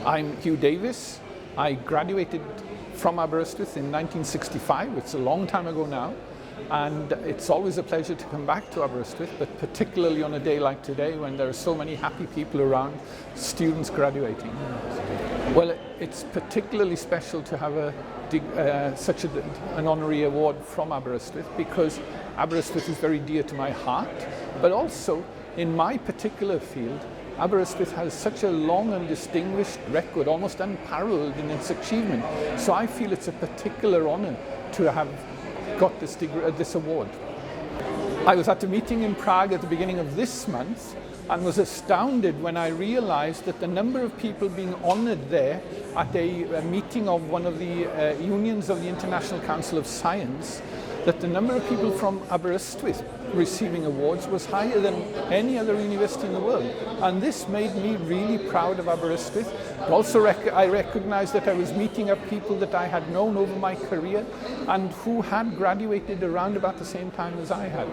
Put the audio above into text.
I'm Hugh Davies. I graduated from Aberystwyth in 1965. It's a long time ago now, and it's always a pleasure to come back to Aberystwyth, but particularly on a day like today when there are so many happy people around, students graduating. Well, it's particularly special to have an honorary award from Aberystwyth, because Aberystwyth is very dear to my heart, but also in my particular field, Aberystwyth has such a long and distinguished record, almost unparalleled in its achievement. So I feel it's a particular honour to have got this award. I was at a meeting in Prague at the beginning of this month and was astounded when I realised that the number of people being honoured there at a meeting of one of the unions of the International Council of Science, that the number of people from Aberystwyth receiving awards was higher than any other university in the world. And this made me really proud of Aberystwyth. Also, I recognised that I was meeting up people that I had known over my career and who had graduated around about the same time as I had.